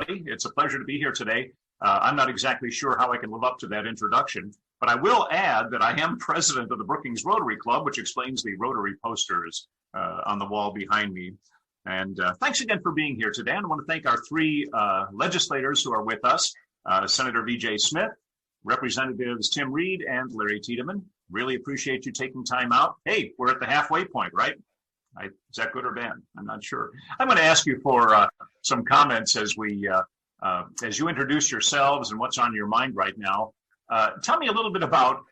It's a pleasure to be here today. I'm not exactly sure how I can live up to that introduction, but I will add that I am president of the Brookings Rotary Club, which explains the Rotary posters on the wall behind me. And thanks again for being here today. And I want to thank our three legislators who are with us, Senator V.J. Smith, Representatives Tim Reid, and Larry Tiedemann. Really appreciate you taking time out. Hey, we're at the halfway point, right? Is that good or bad? I'm not sure. I'm going to ask you for some comments as you introduce yourselves and what's on your mind right now. Tell me a little bit about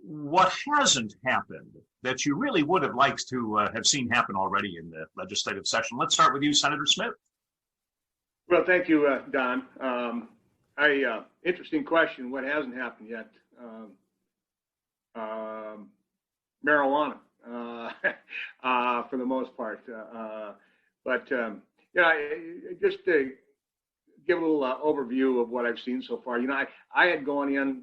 what hasn't happened that you really would have liked to have seen happen already in the legislative session. Let's start with you, Senator Smith. Well, thank you, Don. Interesting question. What hasn't happened yet? Marijuana, for the most part. Just to give a little overview of what I've seen so far. I had gone in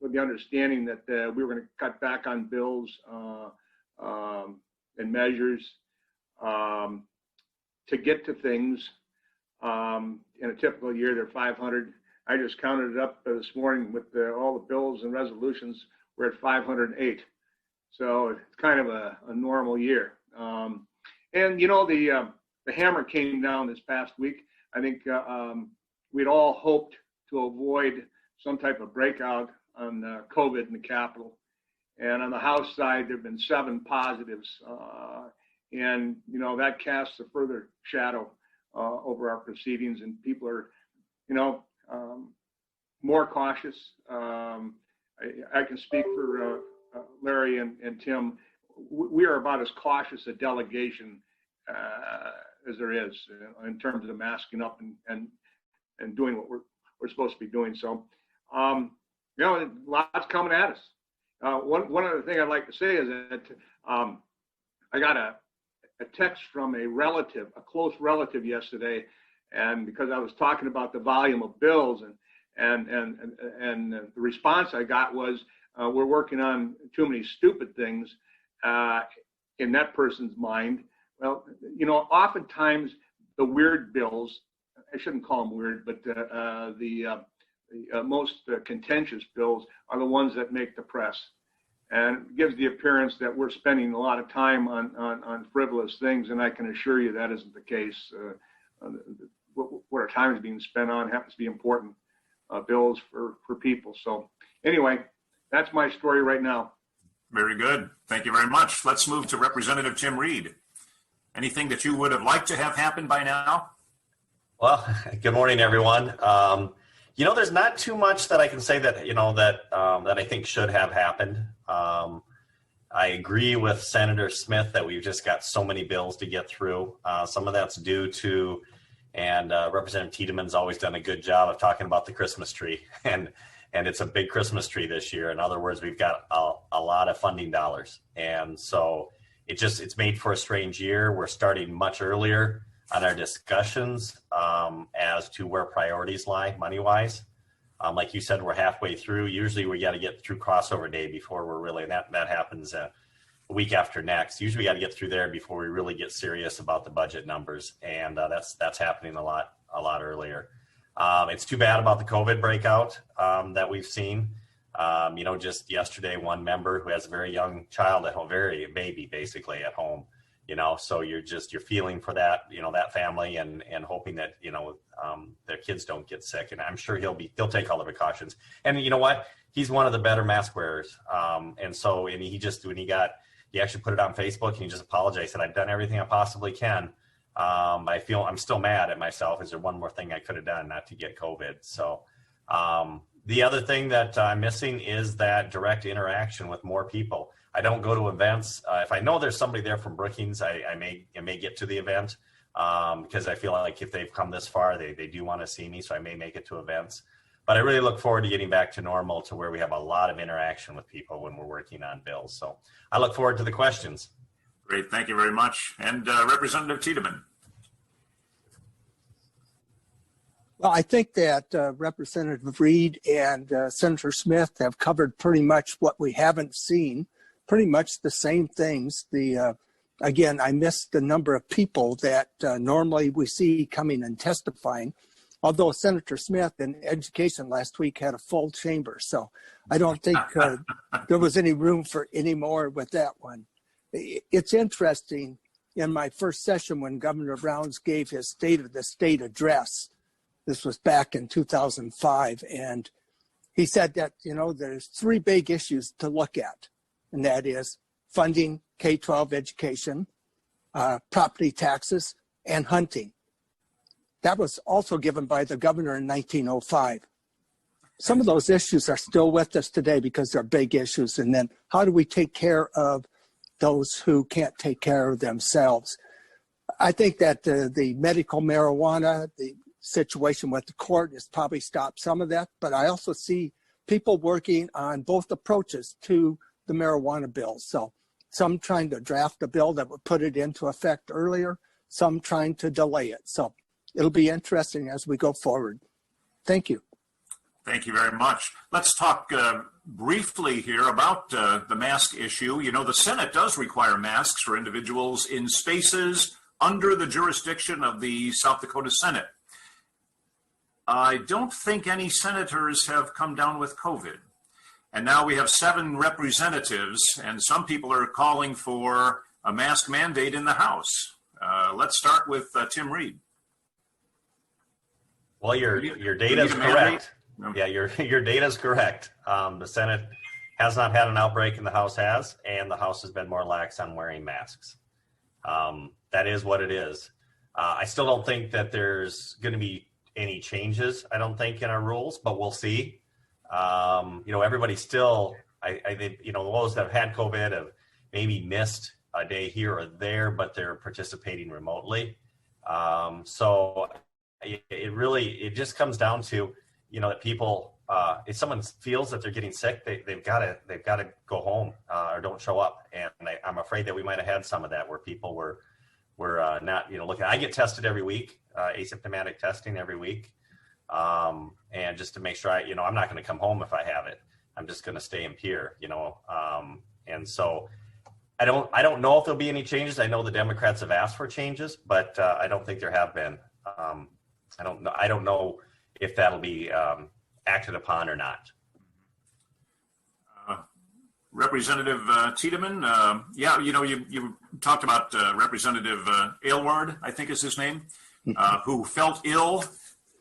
with the understanding that we were going to cut back on bills and measures to get to things. In a typical year, they're 500. I just counted it up this morning with all the bills and resolutions. We're at 508. So it's kind of a normal year. The hammer came down this past week. I think we'd all hoped to avoid some type of breakout on COVID in the Capitol. And on the House side, there have been 7 positives. That casts a further shadow over our proceedings, and people are, more cautious. I can speak for Larry and Tim. We are about as cautious a delegation as there is in terms of the masking up and doing what we're supposed to be doing. So, lots coming at us. One other thing I'd like to say is that I got a text from a close relative yesterday, and because I was talking about the volume of bills and the response I got was, we're working on too many stupid things in that person's mind. Well, oftentimes the weird bills, I shouldn't call them weird, but the most contentious bills are the ones that make the press. And it gives the appearance that we're spending a lot of time on frivolous things, and I can assure you that isn't the case. What our time is being spent on happens to be important bills for people. So anyway, that's my story right now. Very good. Thank you very much. Let's move to Representative Tim Reid. Anything that you would have liked to have happened by now? Well, good morning, everyone. There's not too much that I can say that, that I think should have happened. I agree with Senator Smith that we've just got so many bills to get through. Some of that's due to, and Representative Tiedemann's always done a good job of talking about the Christmas tree, and it's a big Christmas tree this year. In other words, we've got a lot of funding dollars, and so it's made for a strange year. We're starting much earlier on our discussions as to where priorities lie money-wise. Like you said, we're halfway through. Usually we got to get through crossover day before we're really, and that happens a week after next. Usually we got to get through there before we really get serious about the budget numbers, and that's happening a lot earlier. It's too bad about the COVID breakout that we've seen. Just yesterday, one member who has a very young child at home, very baby basically at home, so you're feeling for that, that family and hoping that, their kids don't get sick. And I'm sure he'll take all the precautions. And you know what? He's one of the better mask wearers. He actually put it on Facebook and he just apologized, said, I've done everything I possibly can. I feel I'm still mad at myself. Is there one more thing I could have done not to get COVID? So the other thing that I'm missing is that direct interaction with more people. I don't go to events. If I know there's somebody there from Brookings, I may get to the event because I feel like if they've come this far, they do want to see me, so I may make it to events. But I really look forward to getting back to normal, to where we have a lot of interaction with people when we're working on bills. So I look forward to the questions. Great, thank you very much. And Representative Tiedemann. Well, I think that Representative Reid and Senator Smith have covered pretty much what we haven't seen, pretty much the same things. The again, I missed the number of people that normally we see coming and testifying, although Senator Smith in education last week had a full chamber. So I don't think there was any room for any more with that one. It's interesting, in my first session when Governor Brown gave his State of the State address, this was back in 2005, and he said that, there's three big issues to look at, and that is funding K-12 education, property taxes, and hunting. That was also given by the governor in 1905. Some of those issues are still with us today because they're big issues. And then how do we take care of those who can't take care of themselves? I think that the medical marijuana, the situation with the court has probably stopped some of that, but I also see people working on both approaches to the marijuana bill. So some trying to draft a bill that would put it into effect earlier, some trying to delay it. So it'll be interesting as we go forward. Thank you. Thank you very much. Let's talk briefly here about the mask issue. The Senate does require masks for individuals in spaces under the jurisdiction of the South Dakota Senate. I don't think any senators have come down with COVID. And now we have 7 representatives, and some people are calling for a mask mandate in the House. Let's start with Tim Reid. Well, your data is correct. No. Yeah, your data is correct. The Senate has not had an outbreak, and the House has, and the House has been more lax on wearing masks. That is what it is. I still don't think that there's going to be any changes, I don't think, in our rules, but we'll see. Everybody still, I think, those that have had COVID have maybe missed a day here or there, but they're participating remotely. So it just comes down to, that people, if someone feels that they're getting sick, they've got to go home or don't show up. And I'm afraid that we might have had some of that where people were not, looking. I get tested every week, asymptomatic testing every week. And just to make sure I'm not going to come home if I have it. I'm just going to stay in Pier, and so I don't know if there'll be any changes. I know the Democrats have asked for changes, but I don't think there have been. I don't know if that'll be acted upon or not. Representative Tiedemann, you talked about Representative Aylward, I think is his name, who felt ill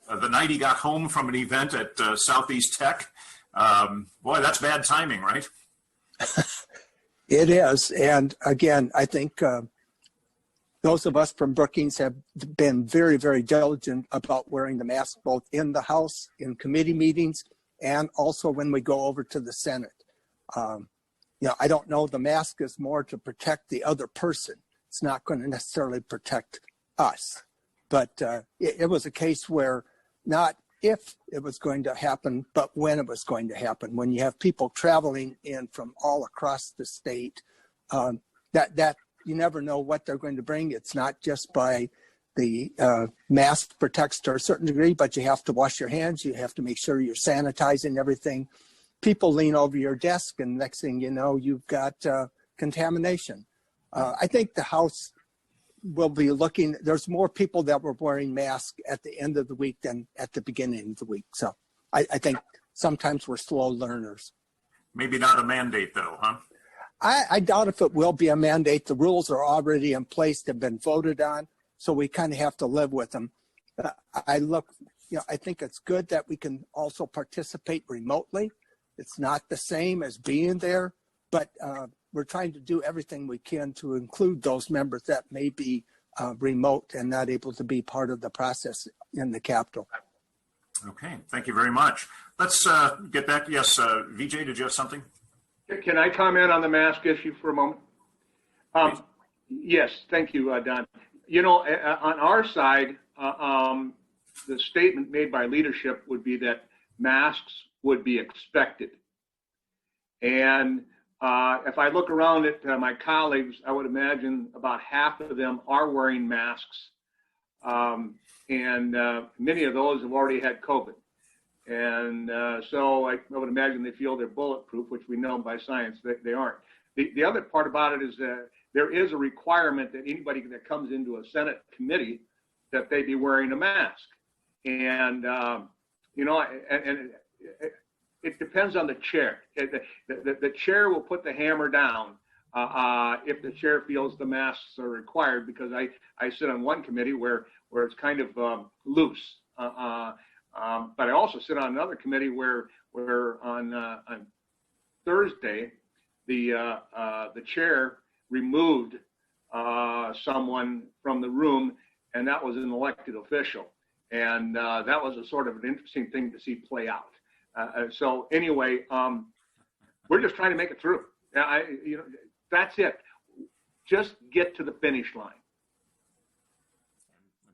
the night he got home from an event at Southeast Tech. Boy, that's bad timing, right? It is. And again, I think those of us from Brookings have been very, very diligent about wearing the mask, both in the House, in committee meetings, and also when we go over to the Senate. I don't know, the mask is more to protect the other person. It's not going to necessarily protect us. But it was a case where not if it was going to happen, but when it was going to happen. When you have people traveling in from all across the state, that you never know what they're going to bring. It's not just by the mask protects to a certain degree, but you have to wash your hands. You have to make sure you're sanitizing everything. People lean over your desk, and next thing you know, you've got contamination. I think the House will be looking, there's more people that were wearing masks at the end of the week than at the beginning of the week. So I think sometimes we're slow learners. Maybe not a mandate though, huh? I doubt if it will be a mandate. The rules are already in place, they've been voted on, so we kind of have to live with them. I think it's good that we can also participate remotely. It's not the same as being there, but we're trying to do everything we can to include those members that may be remote and not able to be part of the process in the Capitol. Okay, thank you very much. Let's get back. Yes, VJ, did you have something? Can I comment on the mask issue for a moment? Yes, thank you, Don. On our side, the statement made by leadership would be that masks would be expected. And if I look around at my colleagues, I would imagine about half of them are wearing masks. And many of those have already had COVID. And so I would imagine they feel they're bulletproof, which we know by science that they aren't. The other part about it is there is a requirement that anybody that comes into a Senate committee that they be wearing a mask. And, you know, and it depends on the chair. The chair will put the hammer down if the chair feels the masks are required, because I sit on one committee where it's kind of loose. But I also sit on another committee where on Thursday, the chair removed someone from the room, and that was an elected official. And that was a sort of an interesting thing to see play out. So anyway, we're just trying to make it through. You know, that's it. Just get to the finish line.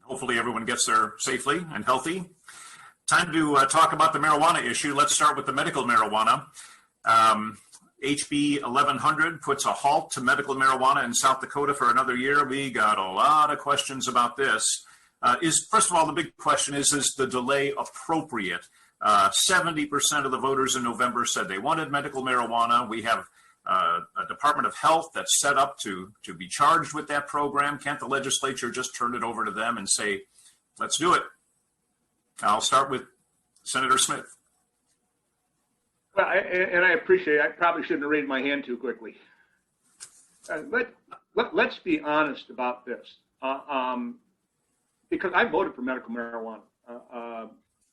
Hopefully everyone gets there safely and healthy. Time to talk about the marijuana issue. Let's start with the medical marijuana. HB 1100 puts a halt to medical marijuana in South Dakota for another year. We got a lot of questions about this. First of all, the big question is the delay appropriate? 70% of the voters in November said they wanted medical marijuana. We have a Department of Health that's set up to be charged with that program. Can't the legislature just turn it over to them and say, let's do it? I'll start with Senator Smith. Well, and I appreciate it. I probably shouldn't have raised my hand too quickly. Let's be honest about this. Because I voted for medical marijuana.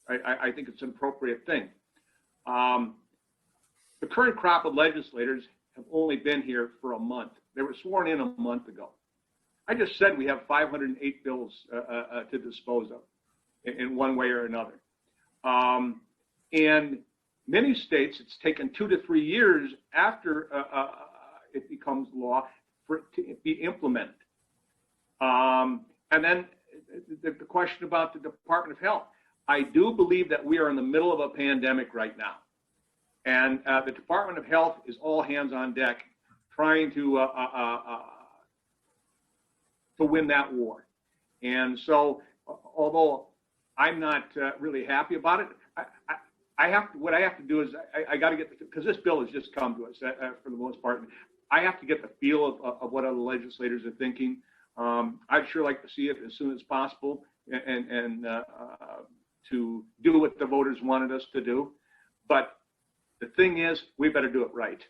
I think it's an appropriate thing. The current crop of legislators have only been here for a month. They were sworn in a month ago. I just said we have 508 bills to dispose of in one way or another. And many states, it's taken 2 to 3 years after it becomes law for it to be implemented. And then the question about the Department of Health. I do believe that we are in the middle of a pandemic right now. And the Department of Health is all hands on deck trying to win that war. And so, although I'm not really happy about it, what I have to do is I got to get, because this bill has just come to us for the most part. I have to get the feel of what other legislators are thinking. I'd sure like to see it as soon as possible and to do what the voters wanted us to do. But the thing is, we better do it right,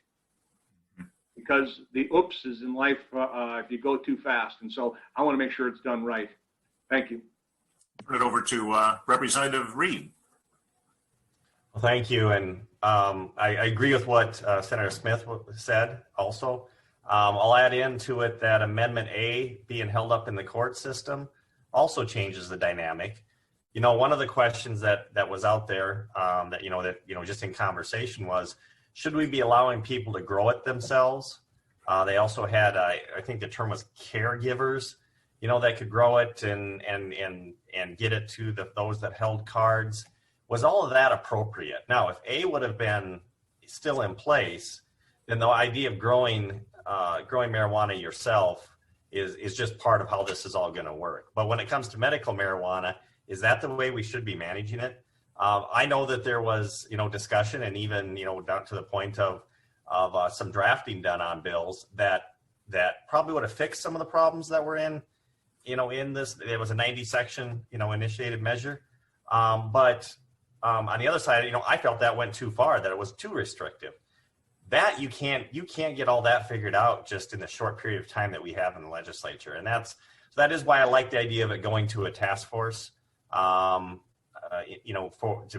because the oopses in life if you go too fast. And so I want to make sure it's done right. Thank you. Turn it over to Representative Reid. Well, thank you. And I agree with what Senator Smith said also. I'll add into it that Amendment A being held up in the court system also changes the dynamic. You know, one of the questions that was out there just in conversation was, should we be allowing people to grow it themselves? They also had, I think the term was caregivers, that could grow it and get it to those that held cards. Was all of that appropriate? Now, if A would have been still in place, then the idea of growing marijuana yourself is just part of how this is all going to work. But when it comes to medical marijuana, is that the way we should be managing it? I know that there was, discussion and even, down to the point of some drafting done on bills that probably would have fixed some of the problems that were in this. It was a 90 section, initiated measure. But on the other side, I felt that went too far, that it was too restrictive. That you can't get all that figured out just in the short period of time that we have in the legislature. And that is why I like the idea of it going to a task force, to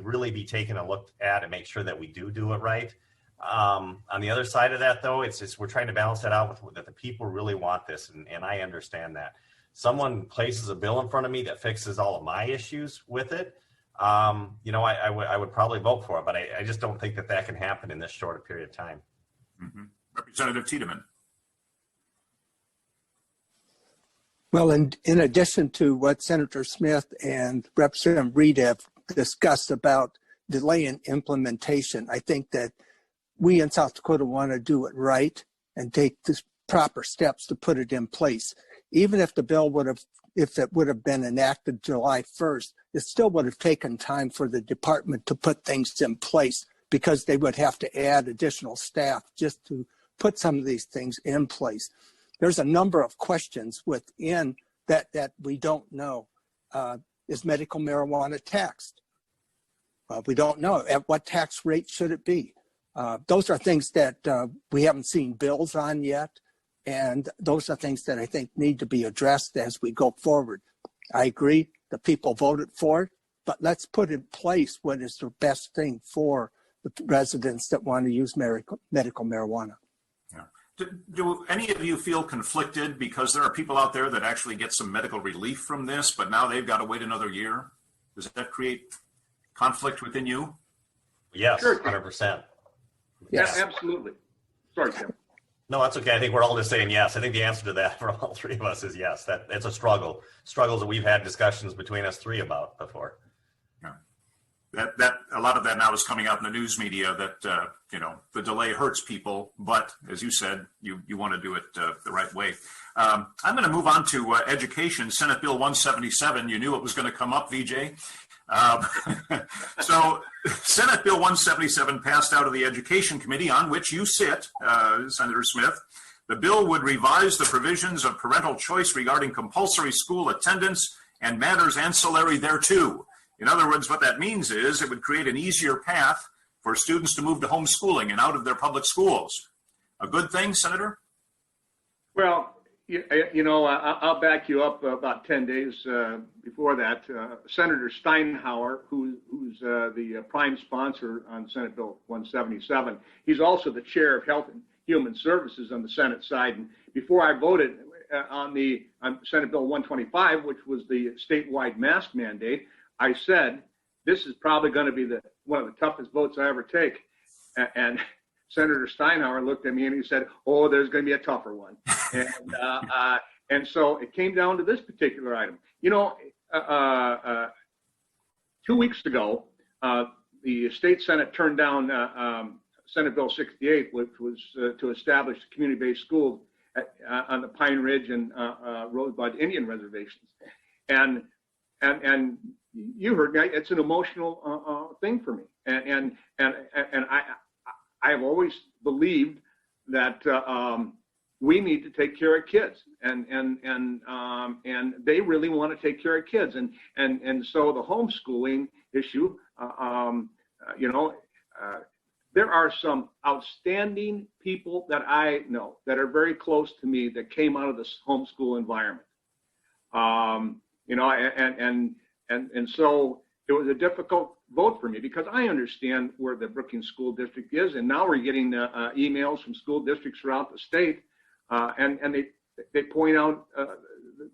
really be taken a look at and make sure that we do it right. On the other side of that, though, it's just we're trying to balance that out with that the people really want this, and I understand that. Someone places a bill in front of me that fixes all of my issues with it. I would probably vote for it, but I just don't think that can happen in this short a period of time. Mm-hmm. Representative Tiedemann. Well, in addition to what Senator Smith and Representative Reid have discussed about delay in implementation, I think that we in South Dakota want to do it right and take the proper steps to put it in place. Even if the bill if it would have been enacted July 1st, it still would have taken time for the department to put things in place, because they would have to add additional staff just to put some of these things in place. there's a number of questions within that we don't know. Is medical marijuana taxed? We don't know. At what tax rate should it be? Those are things that we haven't seen bills on yet. And those are things that I think need to be addressed as we go forward. I agree, the people voted for it, but let's put in place what is the best thing for the residents that want to use medical marijuana. Yeah. Do any of you feel conflicted because there are people out there that actually get some medical relief from this, but now they've got to wait another year? Does that create conflict within you? Yes, Sure. 100%. Yes, yeah, absolutely. Sorry, Tim. No, that's okay. I think we're all just saying yes. I think the answer to that for all three of us is yes. That it's a struggle. Struggles that we've had discussions between us three about before. Yeah. That a lot of that now is coming out in the news media that the delay hurts people, but as you said, you want to do it the right way. I'm going to move on to education. Senate Bill 177. You knew it was going to come up, VJ. So Senate Bill 177 passed out of the Education Committee, on which you sit, Senator Smith. The bill would revise the provisions of parental choice regarding compulsory school attendance and matters ancillary thereto. In other words, what that means is it would create an easier path for students to move to homeschooling and out of their public schools. A good thing, Senator? Well, I'll back you up about 10 days before that. Senator Steinhauer, who's the prime sponsor on Senate Bill 177, he's also the chair of Health and Human Services on the Senate side. And before I voted on Senate Bill 125, which was the statewide mask mandate, I said, this is probably going to be one of the toughest votes I ever take. And Senator Steinhauer looked at me and he said, "Oh, there's going to be a tougher one." And so it came down to this particular item. 2 weeks ago, the state Senate turned down Senate Bill 68, which was to establish community-based schools on the Pine Ridge and Rosebud Indian reservations. And you heard me. It's an emotional thing for me. And I have always believed that we need to take care of kids, and they really want to take care of kids, and so the homeschooling issue, there are some outstanding people that I know that are very close to me that came out of this homeschool environment, and so it was a difficult vote for me because I understand where the Brooking School District is, and now we're getting emails from school districts throughout the state, and they point out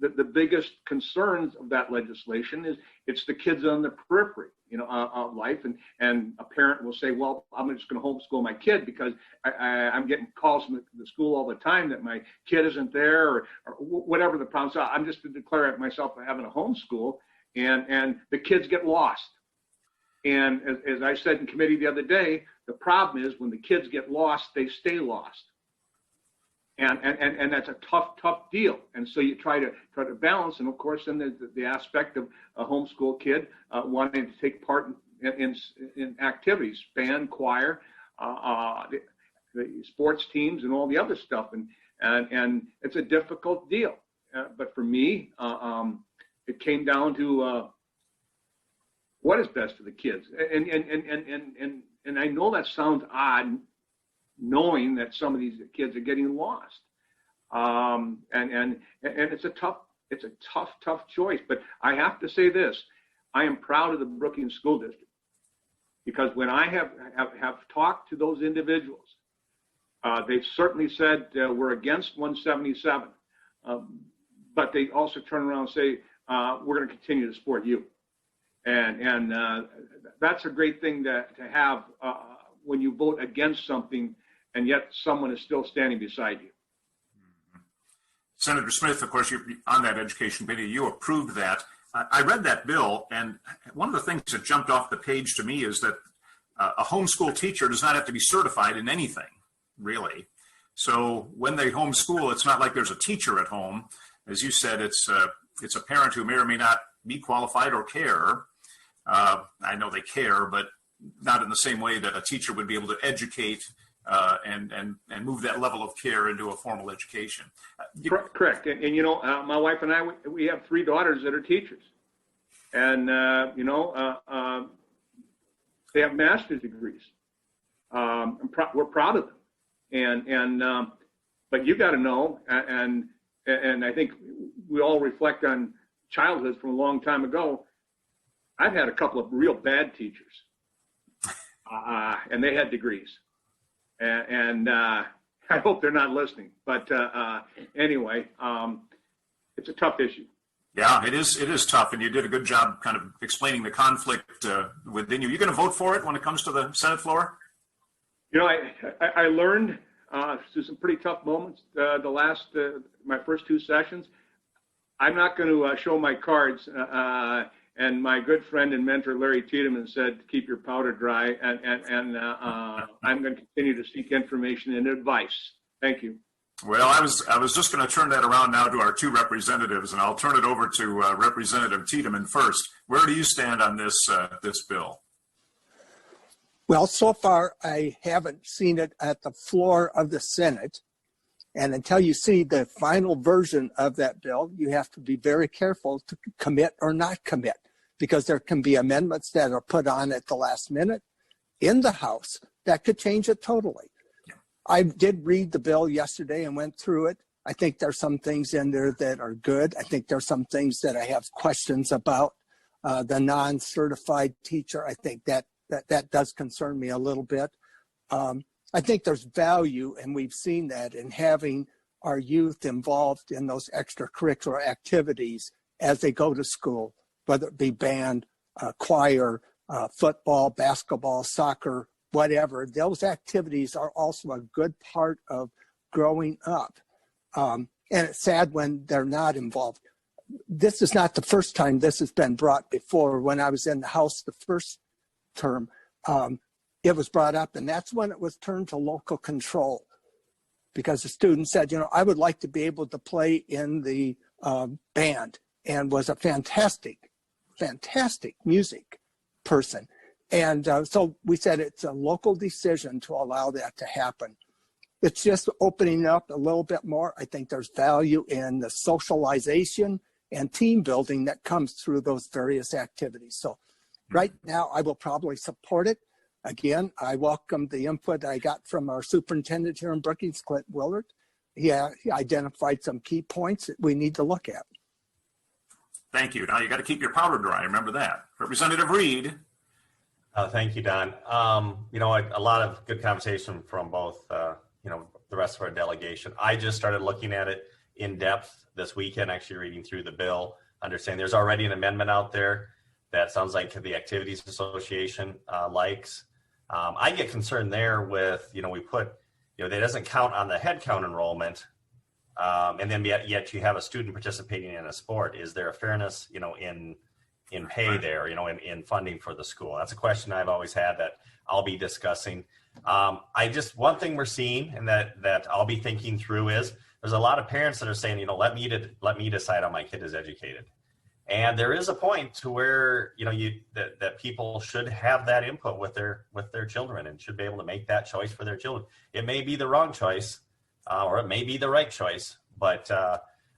the biggest concerns of that legislation is it's the kids on the periphery, of life, and a parent will say, well, I'm just going to homeschool my kid because I'm getting calls from the school all the time that my kid isn't there or whatever the problem is. So I'm just to declare myself having a homeschool, and the kids get lost. And as I said in committee the other day, the problem is when the kids get lost, they stay lost. And that's a tough deal. And so you try to balance. And of course, then there's the aspect of a homeschool kid wanting to take part in activities, band, choir, the sports teams, and all the other stuff. And it's a difficult deal. But for me, it came down to what is best for the kids. And I know that sounds odd, knowing that some of these kids are getting lost, and it's a tough choice. But I have to say this: I am proud of the Brooking School District, because when I have talked to those individuals, they've certainly said we're against 177, but they also turn around and say we're going to continue to support you, and that's a great thing to have when you vote against something and yet someone is still standing beside you. Senator Smith, of course, you're on that education committee. You approved that. I read that bill, and one of the things that jumped off the page to me is that a homeschool teacher does not have to be certified in anything, really. So when they homeschool, it's not like there's a teacher at home. As you said, it's a parent who may or may not be qualified or care. I know they care, but not in the same way that a teacher would be able to educate and move that level of care into a formal education. Correct. And you know, my wife and I, we have 3 daughters that are teachers, and you know, they have master's degrees. We're proud of them, but you got to know, and I think we all reflect on childhoods from a long time ago. I've had a couple of real bad teachers, and they had degrees, and I hope they're not listening. But anyway, it's a tough issue. Yeah, it is. It is tough, and you did a good job kind of explaining the conflict within you. You going to vote for it when it comes to the Senate floor? You know, I learned through some pretty tough moments my first 2 sessions. I'm not going to show my cards. And my good friend and mentor Larry Tiedemann said, "Keep your powder dry." And I'm going to continue to seek information and advice. Thank you. Well, I was just going to turn that around now to our 2 representatives, and I'll turn it over to Representative Tiedemann first. Where do you stand on this bill? Well, so far I haven't seen it at the floor of the Senate. And until you see the final version of that bill, you have to be very careful to commit or not commit, because there can be amendments that are put on at the last minute in the House that could change it totally. Yeah. I did read the bill yesterday and went through it. I think there's some things in there that are good. I think there's some things that I have questions about. The non-certified teacher, I think that does concern me a little bit. I think there's value, and we've seen that, in having our youth involved in those extracurricular activities as they go to school, whether it be band, choir, football, basketball, soccer, whatever. Those activities are also a good part of growing up. And it's sad when they're not involved. This is not the first time this has been brought before. When I was in the House the first term, it was brought up, and that's when it was turned to local control, because the student said, you know, I would like to be able to play in the band, and was a fantastic music person. And so we said it's a local decision to allow that to happen. It's just opening up a little bit more. I think there's value in the socialization and team building that comes through those various activities. So right now, I will probably support it. Again, I welcome the input I got from our superintendent here in Brookings, Clint Willard. He identified some key points that we need to look at. Thank you. Now you got to keep your powder dry. Remember that. Representative Reid. Thank you, Don. You know, a lot of good conversation from both, you know, the rest of our delegation. I just started looking at it in depth this weekend, actually reading through the bill, understanding there's already an amendment out there that sounds like the Activities Association likes. I get concerned there with, you know, we put, you know, that doesn't count on the head count enrollment. And then yet you have a student participating in a sport. Is there a fairness, you know, in pay there, you know, in funding for the school? That's a question I've always had that I'll be discussing. One thing we're seeing, and that I'll be thinking through, is there's a lot of parents that are saying, you know, let me decide how my kid is educated. And there is a point to where, you know, that people should have that input with their children, and should be able to make that choice for their children. It may be the wrong choice, or it may be the right choice, but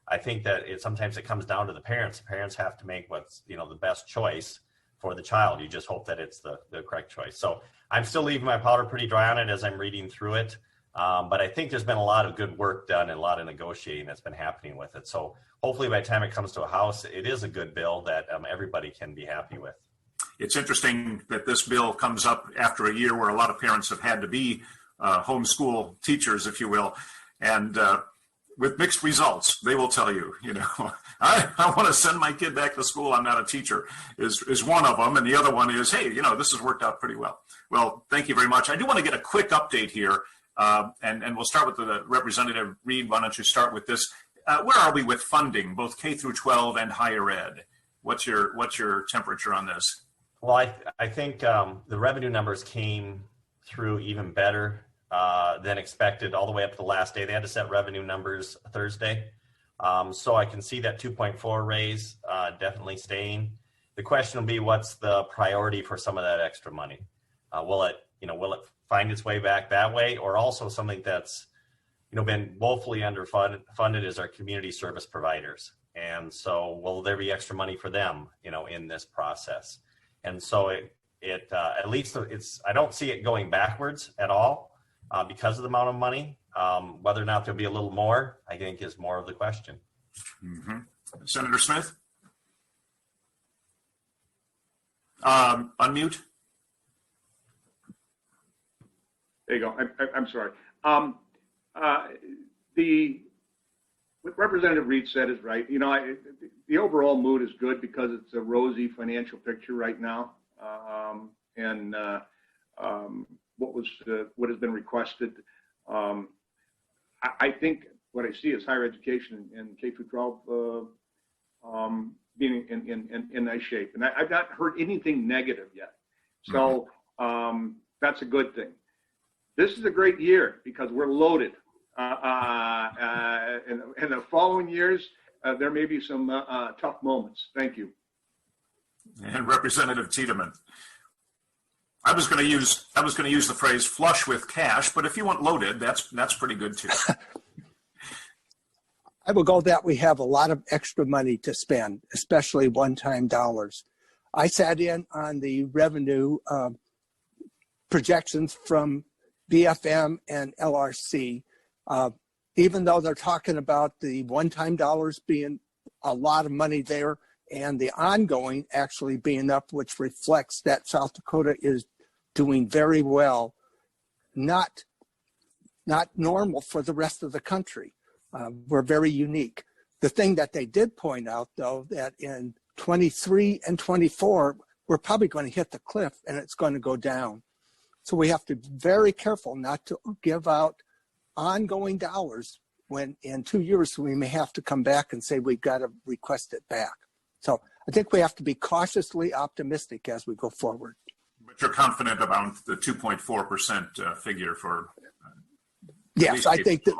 I think that sometimes it comes down to the parents. The parents have to make what's, you know, the best choice for the child. You just hope that it's the correct choice. So I'm still leaving my powder pretty dry on it as I'm reading through it. But I think there's been a lot of good work done and a lot of negotiating that's been happening with it. So hopefully by the time it comes to a House, it is a good bill that everybody can be happy with. It's interesting that this bill comes up after a year where a lot of parents have had to be homeschool teachers, if you will, and with mixed results. They will tell you, you know, I want to send my kid back to school. I'm not a teacher is one of them. And the other one is, hey, you know, this has worked out pretty well. Well, thank you very much. I do want to get a quick update here. And we'll start with the Representative Reid. Why don't you start with this? Where are we with funding, both K through 12 and higher ed? What's your temperature on this? Well, I think the revenue numbers came through even better than expected all the way up to the last day. They had to set revenue numbers Thursday. So I can see that 2.4 raise definitely staying. The question will be, what's the priority for some of that extra money? Will it find its way back that way, or also something that's, been woefully underfunded is our community service providers. And so will there be extra money for them, in this process? And so at least I don't see it going backwards at all because of the amount of money. Whether or not there'll be a little more, I think, is more of the question. Mm-hmm. Senator Smith? Unmute. There you go. I'm sorry. What Representative Reid said is right. The overall mood is good because it's a rosy financial picture right now. What has been requested. I think what I see is higher education and K through 12 being in nice shape, and I've not heard anything negative yet. So that's a good thing. This is a great year because we're loaded. In the following years, there may be some tough moments. Thank you. And Representative Tiedemann. I was going to use the phrase "flush with cash," but if you want loaded, that's pretty good too. I will go that we have a lot of extra money to spend, especially one-time dollars. I sat in on the revenue projections from BFM and LRC. Even though they're talking about the one-time dollars being a lot of money there and the ongoing actually being up, which reflects that South Dakota is doing very well, not normal for the rest of the country. We're very unique. The thing that they did point out, though, that in 23 and 24, we're probably going to hit the cliff and it's going to go down. So we have to be very careful not to give out ongoing dollars when in 2 years we may have to come back and say we've got to request it back. So I think we have to be cautiously optimistic as we go forward. But you're confident about the 2.4% figure for yes, I think that.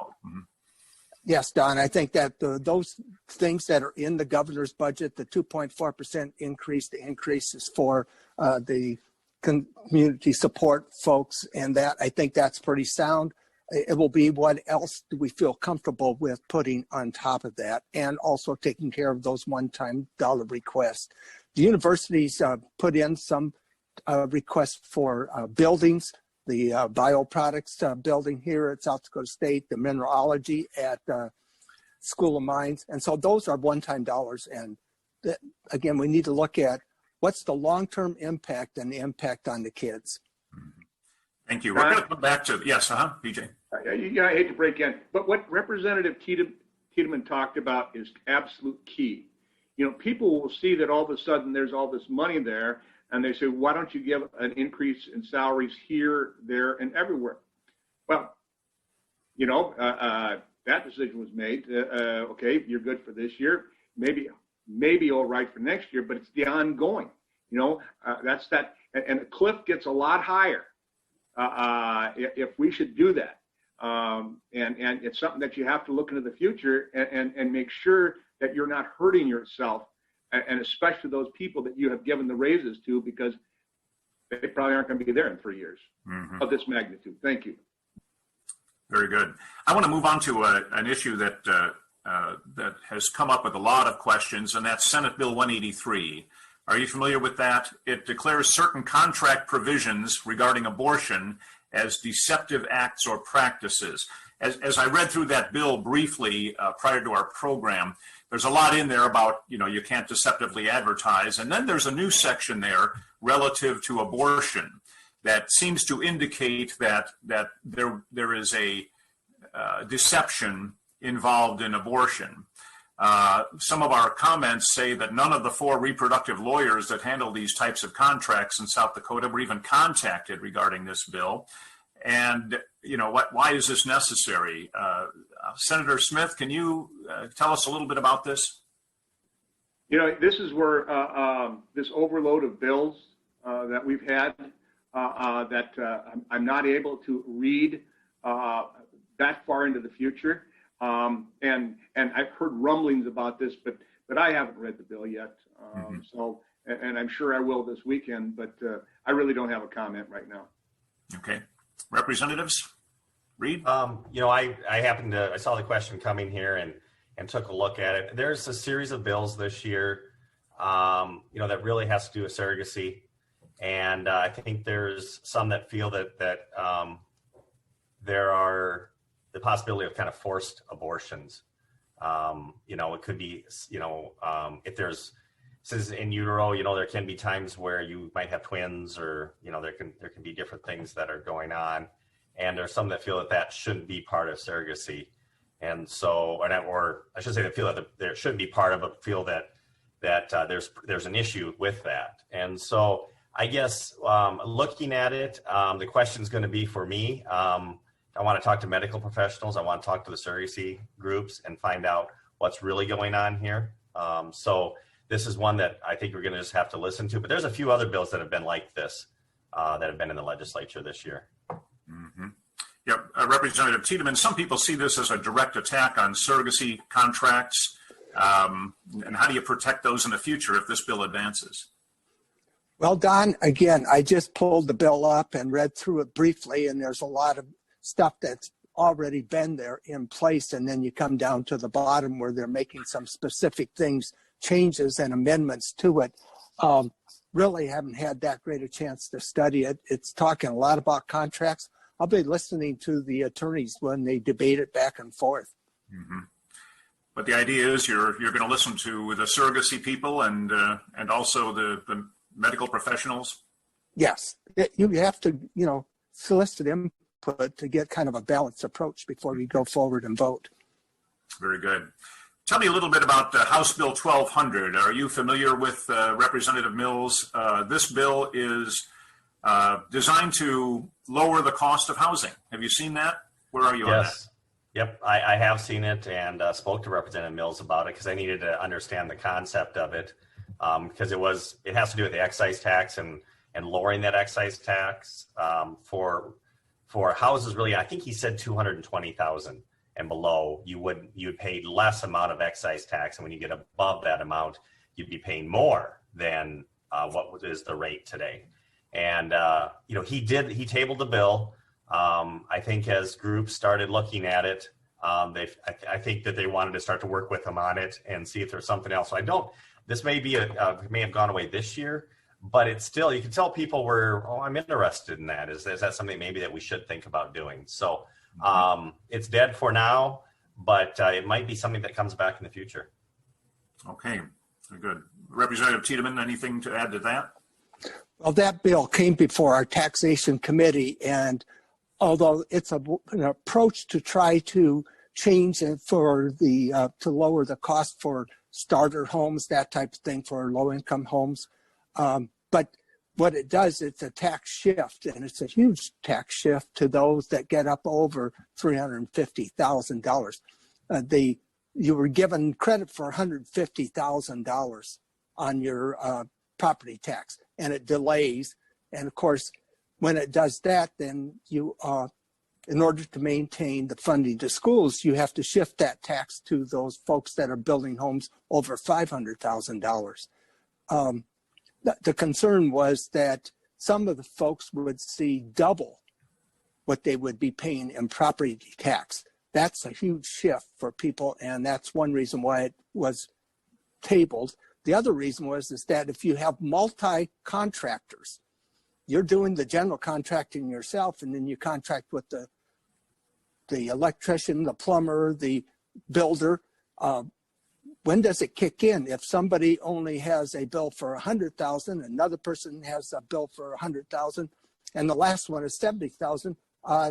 Yes, Don, I think that those things that are in the governor's budget, the 2.4% increase, the increases for the community support folks, and that I think that's pretty sound. It will be what else do we feel comfortable with putting on top of that, and also taking care of those one-time dollar requests. The universities put in some requests for buildings, the bioproducts building here at South Dakota State, the mineralogy at School of Mines. And so those are one-time dollars. And again, we need to look at what's the long-term impact and the impact on the kids. Thank you. We're going to come back to, yes, BJ. I hate to break in, but what Representative Tiedemann talked about is absolute key. People will see that all of a sudden there's all this money there, and they say, why don't you give an increase in salaries here, there, and everywhere? Well, that decision was made. Okay, you're good for this year. Maybe all right for next year, but it's the ongoing. That's that. And the cliff gets a lot higher if we should do that. And it's something that you have to look into the future and make sure that you're not hurting yourself, and especially those people that you have given the raises to, because they probably aren't going to be there in 3 years of this magnitude. Thank you. Very good. I want to move on to an issue that has come up with a lot of questions, and that's Senate Bill 183. Are you familiar with that? It declares certain contract provisions regarding abortion as deceptive acts or practices. As I read through that bill briefly prior to our program, there's a lot in there about, you can't deceptively advertise. And then there's a new section there relative to abortion that seems to indicate that there is a deception involved in abortion. Some of our comments say that none of the 4 reproductive lawyers that handle these types of contracts in South Dakota were even contacted regarding this bill. And, why is this necessary? Senator Smith, can you tell us a little bit about this? This is where this overload of bills that we've had that I'm not able to read that far into the future. And I've heard rumblings about this, but I haven't read the bill yet. So, and I'm sure I will this weekend, but I really don't have a comment right now. Okay. Representatives? Reid? I saw the question coming here and took a look at it. There's a series of bills this year, that really has to do with surrogacy. And I think there's some that feel that there are the possibility of kind of forced abortions. It could be, if there's, says in utero, there can be times where you might have twins, or, there can be different things that are going on. And there's some that feel that shouldn't be part of surrogacy. And so, or I should say that feel that there shouldn't be part of, but feel that there's an issue with that. And so I guess looking at it, the question is going to be for me. I want to talk to medical professionals. I want to talk to the surrogacy groups and find out what's really going on here. So this is one that I think we're going to just have to listen to. But there's a few other bills that have been like this that have been in the legislature this year. Mm-hmm. Yep. Representative Tiedemann, some people see this as a direct attack on surrogacy contracts. And how do you protect those in the future if this bill advances? Well, Don, again, I just pulled the bill up and read through it briefly, and there's a lot of stuff that's already been there in place. And then you come down to the bottom where they're making some specific things, changes and amendments to it. Really haven't had that great a chance to study it. It's talking a lot about contracts. I'll be listening to the attorneys when they debate it back and forth. Mm-hmm. But the idea is you're going to listen to the surrogacy people and also the medical professionals. Yes, you have to solicit input to get kind of a balanced approach before we go forward and vote. Very good. Tell me a little bit about House Bill 1200. Are you familiar with Representative Mills? This bill is designed to lower the cost of housing. Have you seen that? Where are you on that? Yep, I have seen it and spoke to Representative Mills about it because I needed to understand the concept of it, because it has to do with the excise tax and lowering that excise tax for houses. Really, I think he said 220,000 and below, you would pay less amount of excise tax, and when you get above that amount, you'd be paying more than what is the rate today. And he tabled the bill. I think as groups started looking at it, I think that they wanted to start to work with them on it and see if there's something else. So this may have gone away this year, but it's still, you can tell people I'm interested in that. Is that something maybe that we should think about doing? So it's dead for now, but it might be something that comes back in the future. Okay, very good. Representative Tiedemann, anything to add to that? Well, that bill came before our taxation committee, and although it's an approach to try to change it for to lower the cost for starter homes, that type of thing for low-income homes. But what it does, it's a tax shift, and it's a huge tax shift to those that get up over $350,000. You were given credit for $150,000 on your property tax, and it delays. And of course, when it does that, then you, in order to maintain the funding to schools, you have to shift that tax to those folks that are building homes over $500,000. The concern was that some of the folks would see double what they would be paying in property tax. That's a huge shift for people, and that's one reason why it was tabled. The other reason is that if you have multi-contractors, you're doing the general contracting yourself, and then you contract with the electrician, the plumber, the builder. When does it kick in? If somebody only has a bill for $100,000, another person has a bill for $100,000, and the last one is $70,000,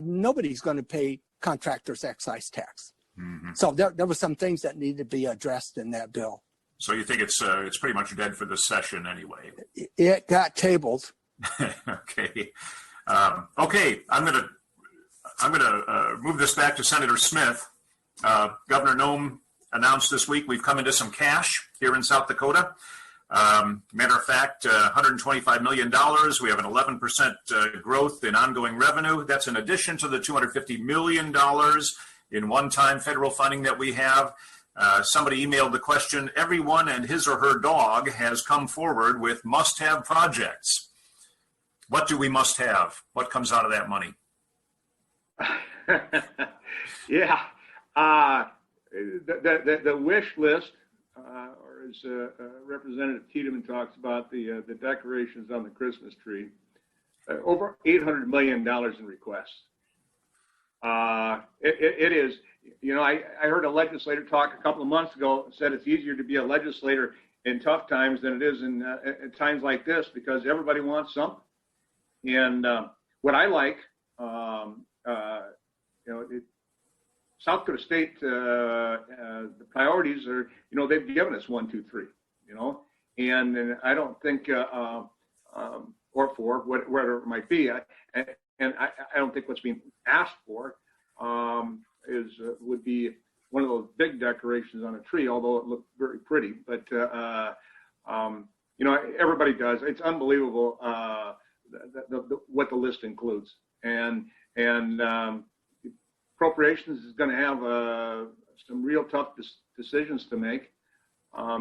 nobody's going to pay contractors' excise tax. Mm-hmm. So there were some things that need to be addressed in that bill. So you think it's pretty much dead for this session anyway? It got tabled. Okay. Okay. I'm gonna move this back to Senator Smith. Governor Noem announced this week we've come into some cash here in South Dakota. Matter of fact, $125 million. We have an 11% growth in ongoing revenue. That's in addition to the $250 million in one-time federal funding that we have. Somebody emailed the question, everyone and his or her dog has come forward with must-have projects. What do we must have? What comes out of that money? Yeah. The wish list, or as Representative Tiedemann talks about, the decorations on the Christmas tree, over $800 million in requests. It is, you know, I heard a legislator talk a couple of months ago and said it's easier to be a legislator in tough times than it is in times like this, because everybody wants something. And what I like, you know, South Dakota State, the priorities are, you know, they've given us 1, 2, 3, you know, and I don't think, or 4, whatever it might be, I don't think what's being asked for would be one of those big decorations on a tree, although it looked very pretty. But you know, everybody does. It's unbelievable what the list includes, and appropriations is going to have some real tough decisions to make,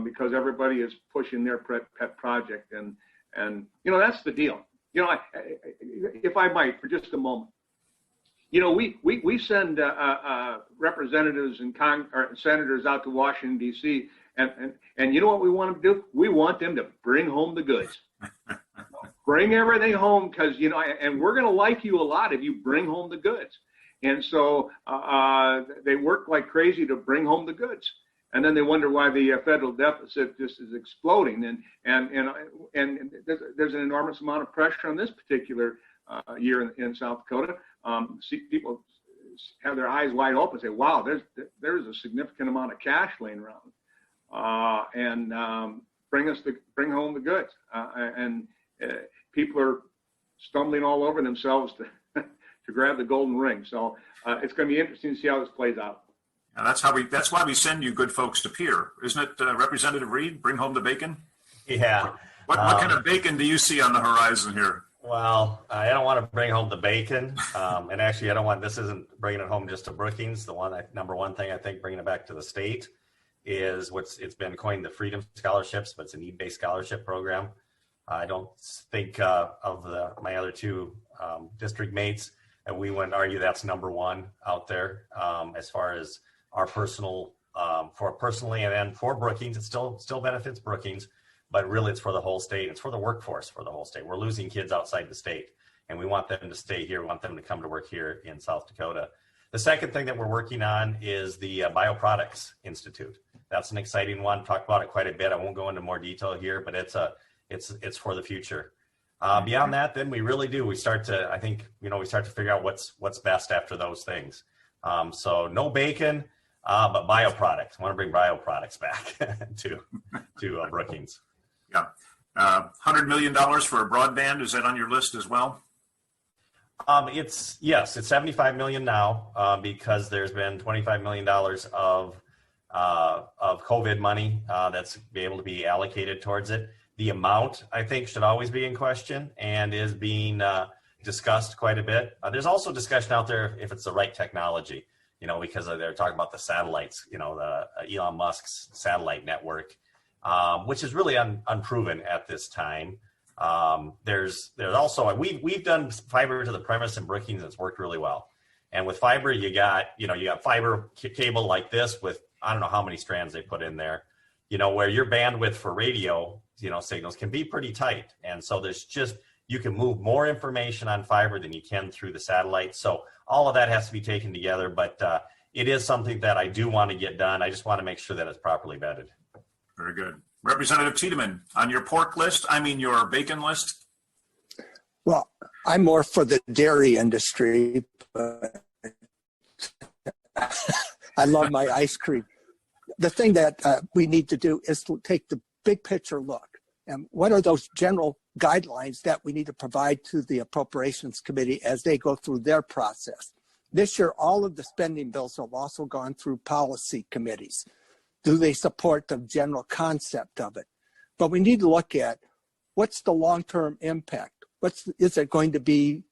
because everybody is pushing their pet project, and you know, that's the deal. You know, if I might, for just a moment, you know, we send representatives and senators out to Washington D.C. and you know what we want them to do? We want them to bring home the goods. Bring everything home, because, you know, and we're going to like you a lot if you bring home the goods. And so they work like crazy to bring home the goods, and then they wonder why the federal deficit just is exploding. And there's an enormous amount of pressure on this particular year in South Dakota. See people have their eyes wide open and say, "Wow, there's a significant amount of cash laying around," and bring home the goods. People are stumbling all over themselves to grab the golden ring. So it's going to be interesting to see how this plays out. And that's why we send you good folks to peer, isn't it, Representative Reid? Bring home the bacon. Yeah. What kind of bacon do you see on the horizon here? Well, I don't want to bring home the bacon, and actually, I don't want. This isn't bringing it home just to Brookings. Number one thing I think bringing it back to the state is it's been coined the Freedom Scholarships, but it's a need-based scholarship program. I don't think of my other two district mates, and we wouldn't argue that's number one out there as far as our personally, and then for Brookings, it still benefits Brookings, but really it's for the whole state. It's for the workforce for the whole state. We're losing kids outside the state, and we want them to stay here. We want them to come to work here in South Dakota. The second thing that we're working on is the Bioproducts Institute. That's an exciting one. Talked about it quite a bit. I won't go into more detail here, but it's for the future. Beyond that, then we really do. We start to figure out what's best after those things. So no bacon, but bioproducts. I want to bring bioproducts back to Brookings. Yeah. $100 million for a broadband. Is that on your list as well? It's $75 million now because there's been $25 million of COVID money that's be able to be allocated towards it. The amount, I think, should always be in question and is being discussed quite a bit. There's also discussion out there if it's the right technology, because they're talking about the satellites, the Elon Musk's satellite network, which is really unproven at this time. There's also, we've done fiber to the premise in Brookings, and it's worked really well. And with fiber, you got fiber cable like this with, I don't know how many strands they put in there, where your bandwidth for radio, signals can be pretty tight. And so you can move more information on fiber than you can through the satellite. So all of that has to be taken together, but it is something that I do want to get done. I just want to make sure that it's properly vetted. Very good. Representative Tiedemann, on your your bacon list? Well, I'm more for the dairy industry, but I love my ice cream. The thing that we need to do is to take the big picture look. And what are those general guidelines that we need to provide to the Appropriations Committee as they go through their process? This year, all of the spending bills have also gone through policy committees. Do they support the general concept of it? But we need to look at what's the long-term impact? Is it going to be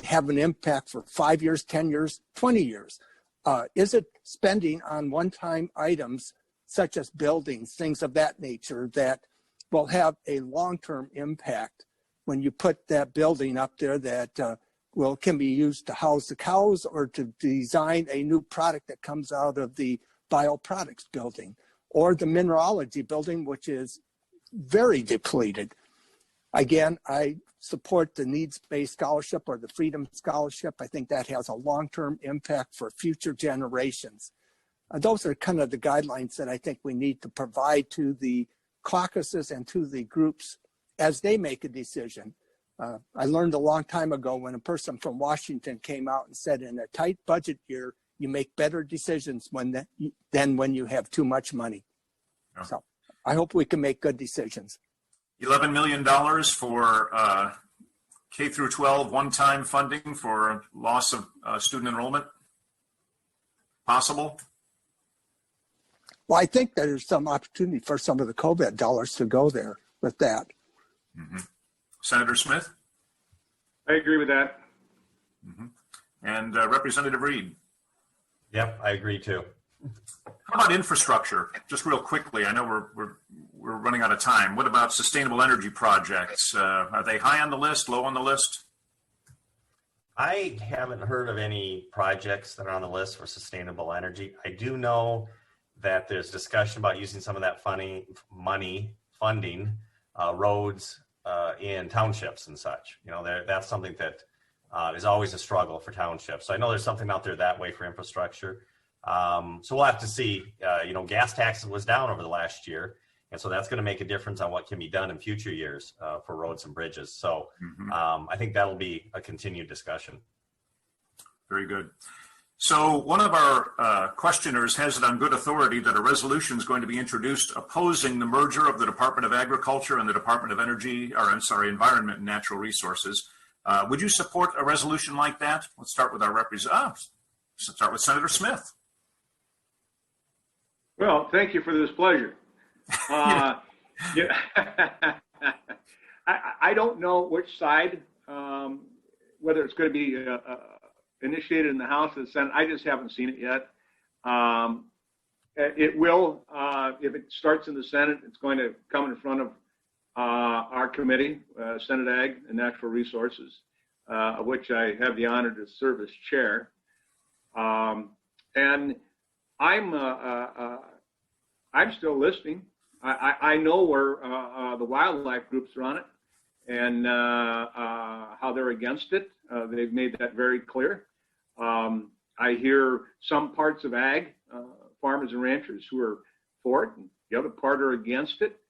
have an impact for 5 years, 10 years, 20 years? Is it spending on one-time items such as buildings, things of that nature that will have a long-term impact when you put that building up there that can be used to house the cows or to design a new product that comes out of the Bioproducts building or the mineralogy building, which is very depleted. Again, I support the needs-based scholarship or the Freedom Scholarship. I think that has a long-term impact for future generations. Those are kind of the guidelines that I think we need to provide to the caucuses and to the groups as they make a decision. I learned a long time ago when a person from Washington came out and said, in a tight budget year, you make better decisions than when you have too much money. Yeah. So I hope we can make good decisions. $11 million for K through 12 one-time funding for loss of student enrollment? Possible? Well, I think there's some opportunity for some of the COVID dollars to go there with that. Mm-hmm. Senator Smith? I agree with that. Mm-hmm. And Representative Reid? Yep, I agree too. How about infrastructure? Just real quickly, I know we're running out of time. What about sustainable energy projects? Are they high on the list, low on the list? I haven't heard of any projects that are on the list for sustainable energy. I do know that there's discussion about using some of that funding roads in townships and such. You know, that's something that is always a struggle for townships. So I know there's something out there that way for infrastructure. So we'll have to see. You know, gas taxes was down over the last year, and so that's going to make a difference on what can be done in future years for roads and bridges. So I think that'll be a continued discussion. Very good. So one of our questioners has it on good authority that a resolution is going to be introduced opposing the merger of the Department of Agriculture and the Department of Environment and Natural Resources. Would you support a resolution like that? Let's start with our representative. Let's start with Senator Smith. Well, thank you for this pleasure. I don't know which side, whether it's going to be initiated in the House or the Senate. I just haven't seen it yet. It will, if it starts in the Senate, it's going to come in front of our committee, Senate Ag and Natural Resources, of which I have the honor to serve as chair. And I'm still listening. I know where the wildlife groups are on it and how they're against it. They've made that very clear. I hear some parts of ag, farmers and ranchers who are for it, and the other part are against it.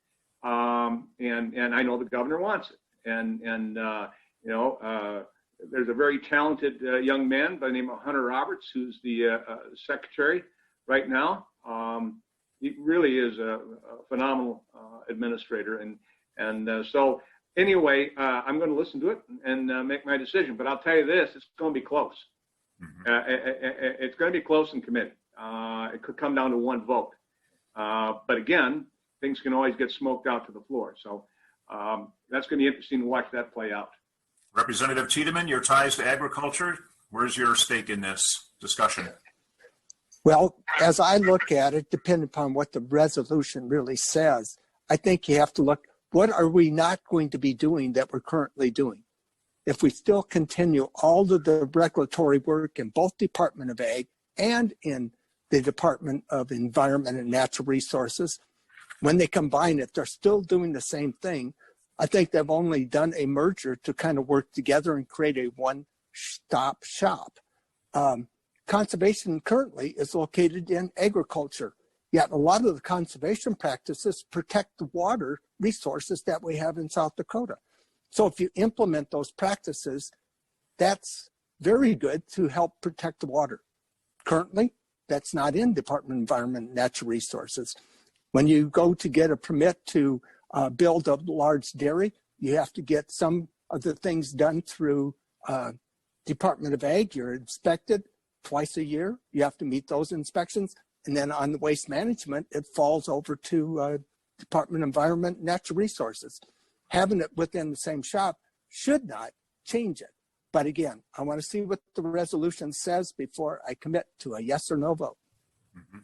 And I know the governor wants it. And you know, there's a very talented young man by the name of Hunter Roberts, who's the secretary right now. He really is a phenomenal administrator. And so anyway, I'm going to listen to it and make my decision. But I'll tell you this, it's going to be close. It's going to be close in committee. It could come down to one vote. But again, things can always get smoked out to the floor. So that's going to be interesting to watch that play out. Representative Tiedemann, your ties to agriculture, where's your stake in this discussion? Well, as I look at it, depending upon what the resolution really says, I think you have to look, what are we not going to be doing that we're currently doing? If we still continue all of the regulatory work in both Department of Ag and in the Department of Environment and Natural Resources, when they combine it, they're still doing the same thing. I think they've only done a merger to kind of work together and create a one-stop shop. Conservation currently is located in agriculture, yet a lot of the conservation practices protect the water resources that we have in South Dakota. So if you implement those practices, that's very good to help protect the water. Currently, that's not in Department of Environment and Natural Resources. When you go to get a permit to build a large dairy, you have to get some of the things done through Department of Ag. You're inspected twice a year. You have to meet those inspections. And then on the waste management, it falls over to Department of Environment and Natural Resources. Having it within the same shop should not change it. But again, I want to see what the resolution says before I commit to a yes or no vote. Mm-hmm.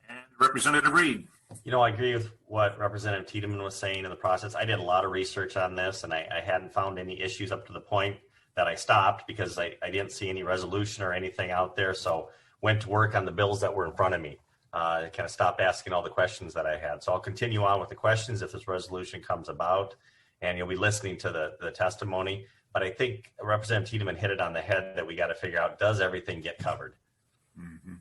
And Representative Reid. You know, I agree with what Representative Tiedemann was saying in the process. I did a lot of research on this, and I hadn't found any issues up to the point that I stopped because I didn't see any resolution or anything out there. So went to work on the bills that were in front of me. Kind of stopped asking all the questions that I had. So I'll continue on with the questions if this resolution comes about, and you'll be listening to the testimony. But I think Representative Tiedemann hit it on the head that we got to figure out, does everything get covered? Mm-hmm.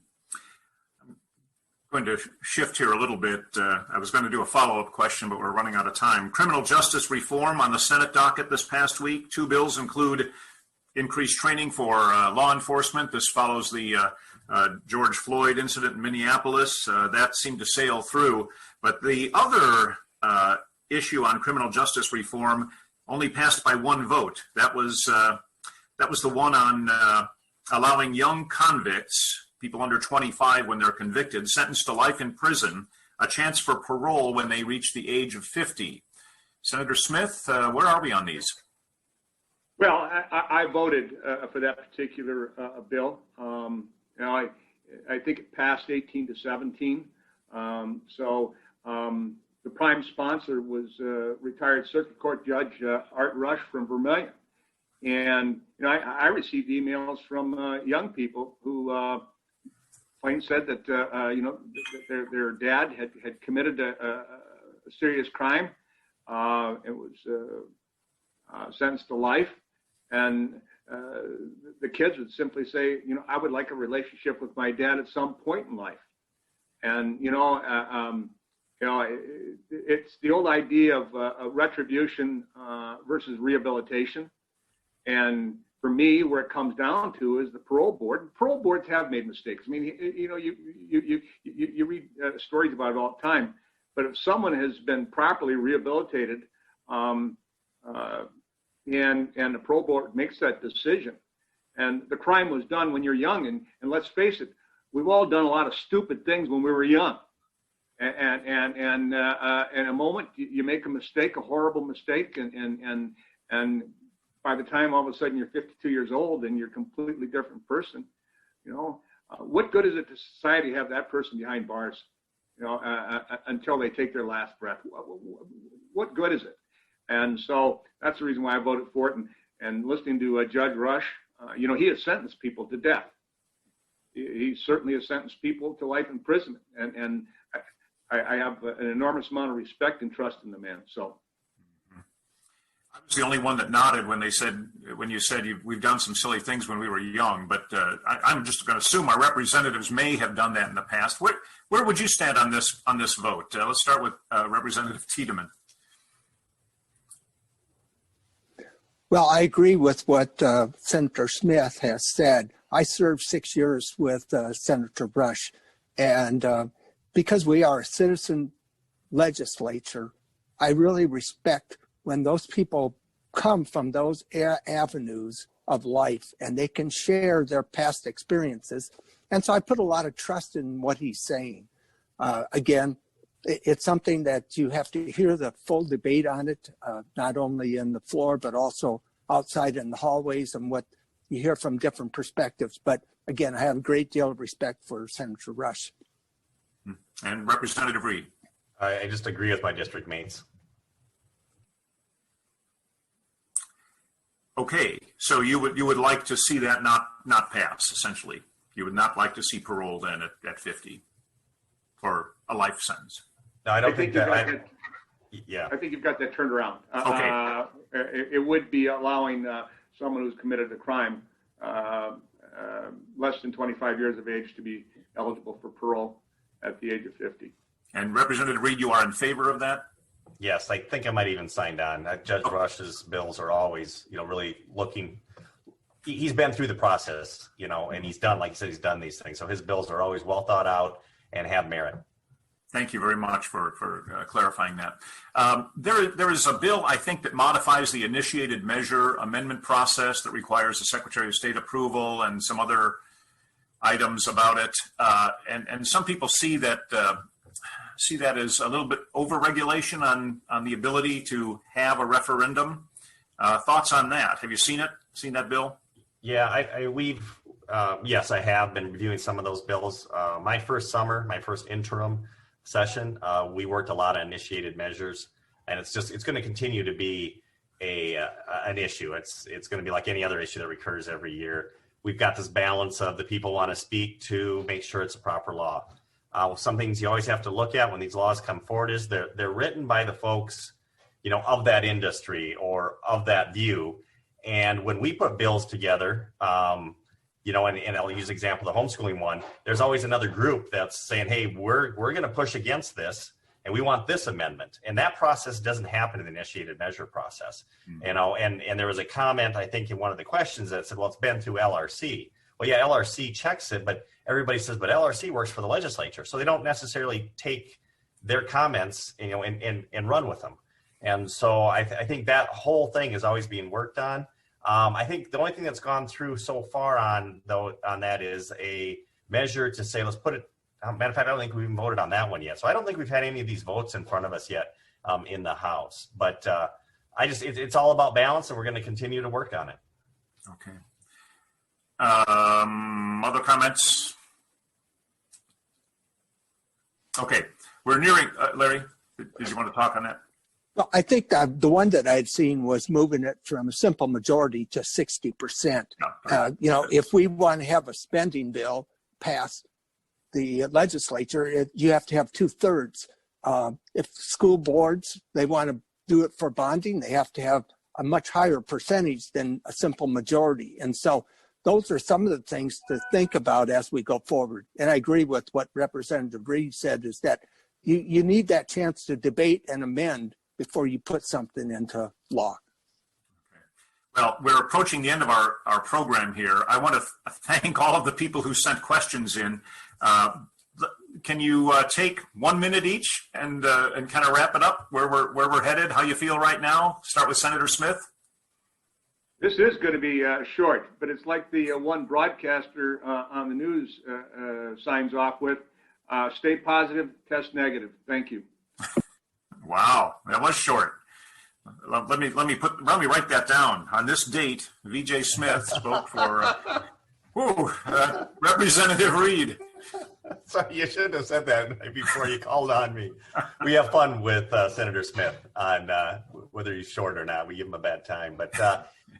I'm going to shift here a little bit. I was going to do a follow-up question, but we're running out of time. Criminal justice reform on the Senate docket this past week. 2 bills include increased training for law enforcement. This follows the George Floyd incident in Minneapolis. That seemed to sail through. But the other issue on criminal justice reform only passed by 1 vote. That was the one on allowing young convicts, people under 25 when they're convicted, sentenced to life in prison, a chance for parole when they reach the age of 50. Senator Smith, where are we on these? Well, I voted for that particular bill. I think it passed 18-17. The prime sponsor was retired Circuit Court Judge Art Rush from Vermilion. And I received emails from young people who plain said that their dad had committed a serious crime. It was sentenced to life, and the kids would simply say, I would like a relationship with my dad at some point in life. And it's the old idea of retribution versus rehabilitation. And for me, where it comes down to is the parole board. Parole boards have made mistakes. I mean, you read stories about it all the time. But if someone has been properly rehabilitated, and the parole board makes that decision, and the crime was done when you're young, and let's face it, we've all done a lot of stupid things when we were young. And in a moment you make a mistake, a horrible mistake, and by the time all of a sudden you're 52 years old and you're a completely different person, what good is it to society to have that person behind bars, until they take their last breath? What good is it? And so that's the reason why I voted for it. And listening to Judge Rush, he has sentenced people to death. He certainly has sentenced people to life imprisonment. And I have an enormous amount of respect and trust in the man. So I was the only one that nodded when you said we've done some silly things when we were young, but I'm just going to assume our representatives may have done that in the past. Where would you stand on this vote? Let's start with Representative Tiedemann. Well, I agree with what Senator Smith has said. I served 6 years with Senator Rush, and because we are a citizen legislature, I really respect when those people come from those avenues of life and they can share their past experiences. And so I put a lot of trust in what he's saying. Again, it's something that you have to hear the full debate on it, not only in the floor, but also outside in the hallways and what you hear from different perspectives. But again, I have a great deal of respect for Senator Rush. And Representative Reid. I just agree with my district mates. Okay, so you would like to see that not pass, essentially. You would not like to see parole then at 50 for a life sentence. No, I don't think that. Yeah, I think you've got that turned around. Okay. It would be allowing someone who's committed a crime less than 25 years of age to be eligible for parole at the age of 50. And Representative Reid, you are in favor of that? Yes, I think I might even signed on. Judge Rush's bills are always, really looking. He's been through the process, and he's done, like you said, he's done these things. So his bills are always well thought out and have merit. Thank you very much for clarifying that. There is a bill, I think, that modifies the initiated measure amendment process that requires the Secretary of State approval and some other items about it. And some people see that as a little bit over-regulation on the ability to have a referendum. Thoughts on that? Have you seen it? Seen that bill? Yeah, yes, I have been reviewing some of those bills. My first interim session, we worked a lot of initiated measures, and it's going to continue to be an issue. It's going to be like any other issue that recurs every year. We've got this balance of the people want to speak to make sure it's a proper law. Some things you always have to look at when these laws come forward is they're written by the folks, of that industry or of that view. And when we put bills together, and I'll use the example of the homeschooling one, there's always another group that's saying, hey, we're going to push against this and we want this amendment. And that process doesn't happen in the initiated measure process. Mm-hmm. And there was a comment, I think, in one of the questions that said, well, it's been through LRC. Well, yeah, LRC checks it, but everybody says, but LRC works for the legislature. So they don't necessarily take their comments, and run with them. And so I think that whole thing is always being worked on. I think the only thing that's gone through so far on that is a measure to say, let's put it, matter of fact, I don't think we've even voted on that one yet. So I don't think we've had any of these votes in front of us yet in the House. But it's all about balance, and we're going to continue to work on it. Okay. Other comments? Okay. We're nearing, Larry, did you want to talk on that? Well, I think the one that I'd seen was moving it from a simple majority to 60%. If we want to have a spending bill passed the legislature, you have to have 2/3. If school boards, they want to do it for bonding, they have to have a much higher percentage than a simple majority. And so those are some of the things to think about as we go forward. And I agree with what Representative Reid said, is that you need that chance to debate and amend before you put something into law. Well, we're approaching the end of our program here. I want to thank all of the people who sent questions in. Can you take 1 minute each and kind of wrap it up where we're headed, how you feel right now? Start with Senator Smith. This is going to be short, but it's like the one broadcaster on the news signs off with, stay positive, test negative. Thank you. Wow, that was short. Let me write that down. On this date, VJ Smith spoke for Representative Reid. So you should have said that before you called on me. We have fun with Senator Smith on whether he's short or not. We give him a bad time. But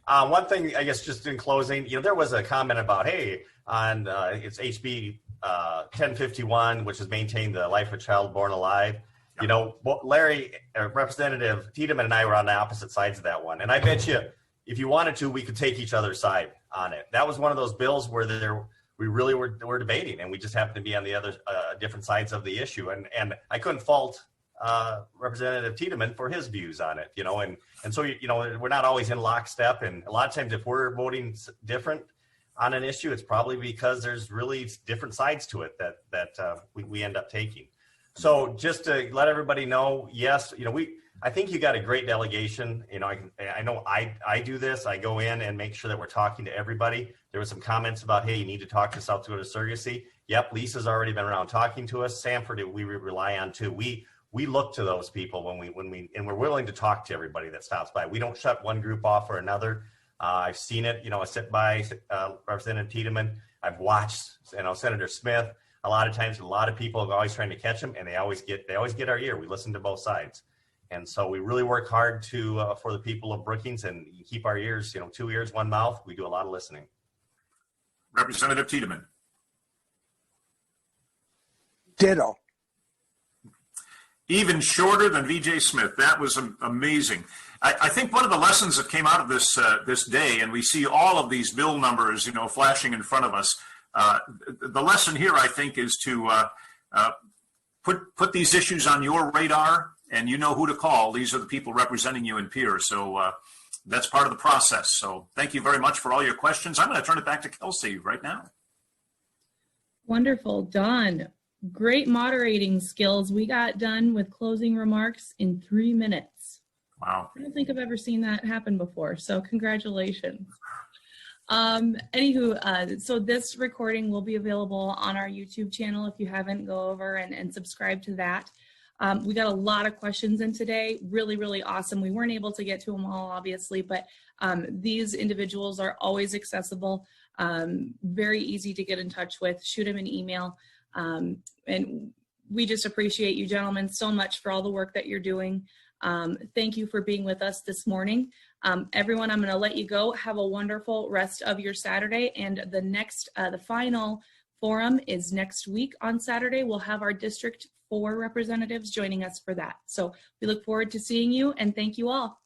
one thing, I guess, just in closing, there was a comment about, hey, on it's HB 1051, which has maintained the life of a child born alive. Larry, Representative Tiedemann and I were on the opposite sides of that one. And I bet you, if you wanted to, we could take each other's side on it. That was one of those bills where we really were debating, and we just happened to be on the other different sides of the issue. And I couldn't fault Representative Tiedemann for his views on it, and so, we're not always in lockstep. And a lot of times if we're voting different on an issue, it's probably because there's really different sides to it that we end up taking. So just to let everybody know, yes, I think you got a great delegation. I know I do this. I go in and make sure that we're talking to everybody. There were some comments about, hey, you need to talk to South Dakota Surrogacy. Yep, Lisa's already been around talking to us. Sanford, we rely on too. We look to those people when we and we're willing to talk to everybody that stops by. We don't shut one group off or another. I've seen it. I sit by Representative Tiedemann. I've watched, Senator Smith. A lot of times, a lot of people are always trying to catch them, and they always get our ear. We listen to both sides, and so we really work hard for the people of Brookings and keep our ears, 2 ears, 1 mouth. We do a lot of listening. Representative Tiedemann. Ditto. Even shorter than VJ Smith. That was amazing. I think one of the lessons that came out of this day, and we see all of these bill numbers, flashing in front of us. The lesson here, I think, is to put these issues on your radar, and you know who to call. These are the people representing you in peers. So that's part of the process. So thank you very much for all your questions. I'm going to turn it back to Kelsey right now. Wonderful. Don, great moderating skills. We got done with closing remarks in 3 minutes. Wow. I don't think I've ever seen that happen before. So congratulations. Anywho, so this recording will be available on our YouTube channel. If you haven't, go over and subscribe to that. We got a lot of questions in today. Really, really awesome. We weren't able to get to them all, obviously, but these individuals are always accessible, very easy to get in touch with. Shoot them an email. And we just appreciate you gentlemen so much for all the work that you're doing. Thank you for being with us this morning. Everyone, I'm going to let you go. Have a wonderful rest of your Saturday. And the final forum is next week on Saturday. We'll have our District 4 representatives joining us for that. So we look forward to seeing you, and thank you all.